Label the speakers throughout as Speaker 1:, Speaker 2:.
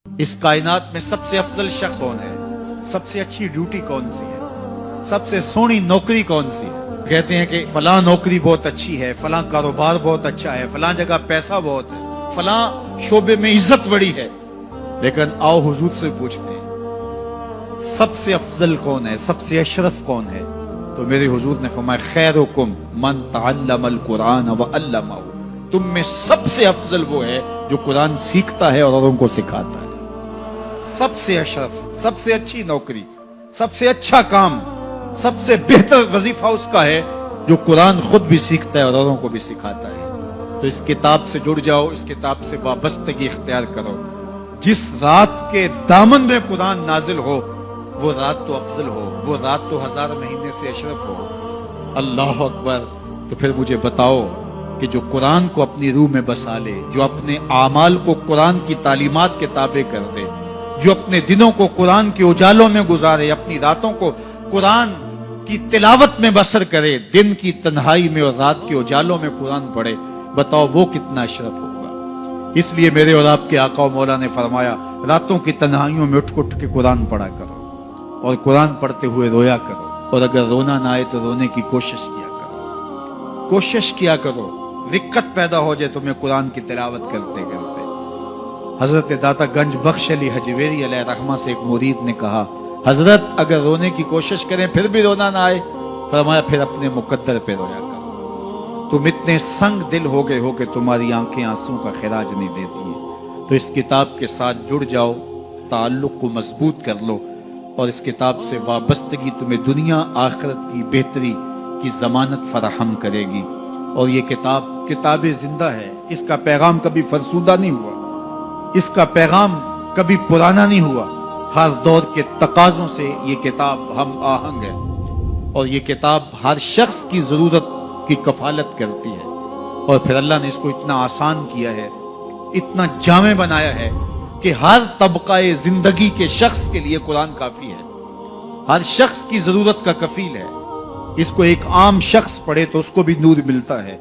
Speaker 1: اس کائنات میں سب سے افضل شخص کون ہے؟ سب سے اچھی ڈیوٹی کون سی ہے؟ سب سے سونی نوکری کون سی ہے؟ کہتے ہیں کہ فلاں نوکری بہت اچھی ہے، فلاں کاروبار بہت اچھا ہے، فلاں جگہ پیسہ بہت ہے، فلاں شعبے میں عزت بڑی ہے. لیکن آؤ حضور سے پوچھتے ہیں سب سے افضل کون ہے، سب سے اشرف کون ہے؟ تو میرے حضور نے فرمایا خیرکم من تعلم القرآن وعلمہ، تم میں سب سے افضل وہ ہے جو قرآن سیکھتا ہے اور اوروں کو سکھاتا ہے. سب سے اشرف، سب سے اچھی نوکری، سب سے اچھا کام، سب سے بہتر وظیفہ اس کا ہے جو قرآن خود بھی سیکھتا ہے اور اوروں کو بھی سکھاتا ہے. تو اس کتاب سے جڑ جاؤ، اس کتاب سے وابستگی اختیار کرو. جس رات کے دامن میں قرآن نازل ہو وہ رات تو افضل ہو، وہ رات تو 1000 مہینے سے اشرف ہو. اللہ اکبر. تو پھر مجھے بتاؤ کہ جو قرآن کو اپنی روح میں بسا لے، جو اپنے اعمال کو قرآن کی تعلیمات کے تابع کر دے، جو اپنے دنوں کو قرآن کے اجالوں میں گزارے، اپنی راتوں کو قرآن کی تلاوت میں بسر کرے، دن کی تنہائی میں اور رات کے اجالوں میں قرآن پڑھے، بتاؤ وہ کتنا اشرف ہوگا. اس لیے میرے اور آپ کے آقا و مولا نے فرمایا راتوں کی تنہائیوں میں اٹھ کے قرآن پڑھا کرو اور قرآن پڑھتے ہوئے رویا کرو، اور اگر رونا نہ آئے تو رونے کی کوشش کیا کرو. کوشش کیا کرو، رقت پیدا ہو جائے تمہیں قرآن کی تلاوت کرتے کرتے. حضرت داتا گنج بخش علی حجویری علیہ رحمہ سے ایک مرید نے کہا حضرت اگر رونے کی کوشش کریں پھر بھی رونا نہ آئے، فرمایا پھر اپنے مقدر پہ رویا کرو. تم اتنے سنگ دل ہو گئے ہو کہ تمہاری آنکھیں آنسوں کا خراج نہیں دیتی ہیں. تو اس کتاب کے ساتھ جڑ جاؤ، تعلق کو مضبوط کر لو، اور اس کتاب سے وابستگی تمہیں دنیا آخرت کی بہتری کی ضمانت فراہم کرے گی. اور یہ کتاب زندہ ہے، اس کا پیغام کبھی فرسودہ نہیں ہوا، اس کا پیغام کبھی پرانا نہیں ہوا. ہر دور کے تقاضوں سے یہ کتاب ہم آہنگ ہے، اور یہ کتاب ہر شخص کی ضرورت کی کفالت کرتی ہے. اور پھر اللہ نے اس کو اتنا آسان کیا ہے، اتنا جامع بنایا ہے کہ ہر طبقہ زندگی کے شخص کے لیے قرآن کافی ہے، ہر شخص کی ضرورت کا کفیل ہے. اس کو ایک عام شخص پڑھے تو اس کو بھی نور ملتا ہے،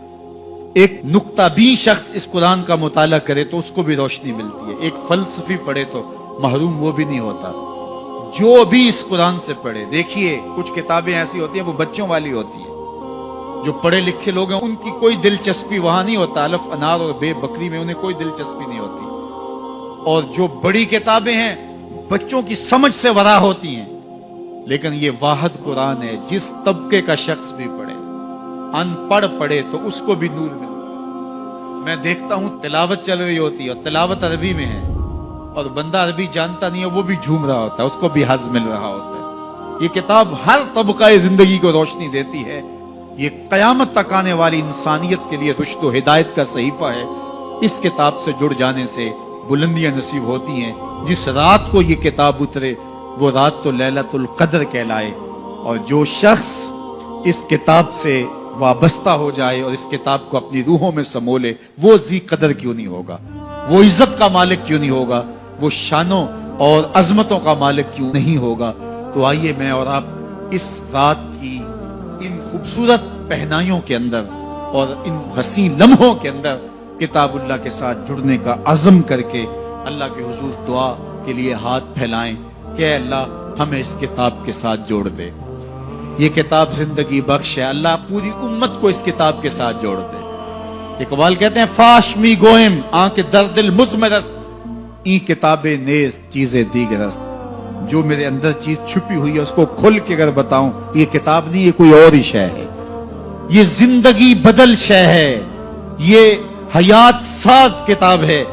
Speaker 1: ایک نکتہ بھی شخص اس قرآن کا مطالعہ کرے تو اس کو بھی روشنی ملتی ہے، ایک فلسفی پڑھے تو محروم وہ بھی نہیں ہوتا. جو بھی اس قرآن سے پڑھے، دیکھیے کچھ کتابیں ایسی ہوتی ہیں وہ بچوں والی ہوتی ہیں، جو پڑھے لکھے لوگ ہیں ان کی کوئی دلچسپی وہاں نہیں ہوتا، الف انار اور بے بکری میں انہیں کوئی دلچسپی نہیں ہوتی. اور جو بڑی کتابیں ہیں بچوں کی سمجھ سے ورا ہوتی ہیں. لیکن یہ واحد قرآن ہے، جس طبقے کا شخص بھی پڑھے، ان پڑھ پڑھے تو اس کو بھی نور ملتا. میں دیکھتا ہوں تلاوت چل رہی ہوتی ہے اور تلاوت عربی میں ہے، اور بندہ عربی جانتا نہیں ہے وہ بھی جھوم رہا ہوتا ہے، اس کو بھی حظ مل رہا ہوتا ہے. یہ کتاب ہر طبقہ زندگی کو روشنی دیتی ہے. یہ قیامت تک آنے والی انسانیت کے لیے رشد و ہدایت کا صحیفہ ہے. اس کتاب سے جڑ جانے سے بلندیاں نصیب ہوتی ہیں. جس رات کو یہ کتاب اترے وہ رات تو لیلۃ القدر کہلائے. اور جو شخص اس کتاب سے وابستہ ہو جائے اور اس کتاب کو اپنی روحوں میں سمو لے، وہ ذی قدر کیوں نہیں ہوگا، وہ عزت کا مالک کیوں نہیں ہوگا، وہ شانوں اور عظمتوں کا مالک کیوں نہیں ہوگا. تو آئیے میں اور آپ اس رات کی ان خوبصورت پہنائیوں کے اندر اور ان حسین لمحوں کے اندر کتاب اللہ کے ساتھ جڑنے کا عزم کر کے اللہ کے حضور دعا کے لیے ہاتھ پھیلائیں کہ اے اللہ ہمیں اس کتاب کے ساتھ جوڑ دے. یہ کتاب زندگی بخش ہے، اللہ پوری امت کو اس کتاب کے ساتھ جوڑ دے. اقبال کہتے ہیں فاش می گوئم آنکھ در دل مزمرست، این کتابیں نیز چیزیں دیگرست. جو میرے اندر چیز چھپی ہوئی ہے اس کو کھل کے اگر بتاؤں، یہ کتاب نہیں، یہ کوئی اور ہی شے ہے. یہ زندگی بدل شے ہے، یہ حیات ساز کتاب ہے،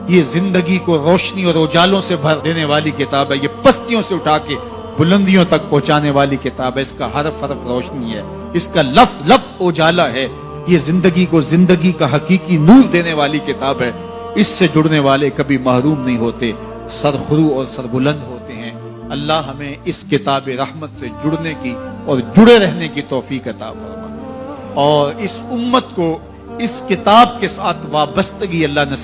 Speaker 1: یہ زندگی کو روشنی اور اجالوں سے بھر دینے والی کتاب ہے، یہ پستیوں سے اٹھا کے بلندیوں تک پہنچانے والی کتاب ہے. اس کا حرف حرف روشنی ہے، اس کا لفظ لفظ اجالا ہے. یہ زندگی کو زندگی کا حقیقی نور دینے والی کتاب ہے. اس سے جڑنے والے کبھی محروم نہیں ہوتے، سرخرو اور سربلند ہوتے ہیں. اللہ ہمیں اس کتاب رحمت سے جڑنے کی اور جڑے رہنے کی توفیق عطا فرمائے، اور اس امت کو اس کتاب کے ساتھ وابستگی اللہ نصیب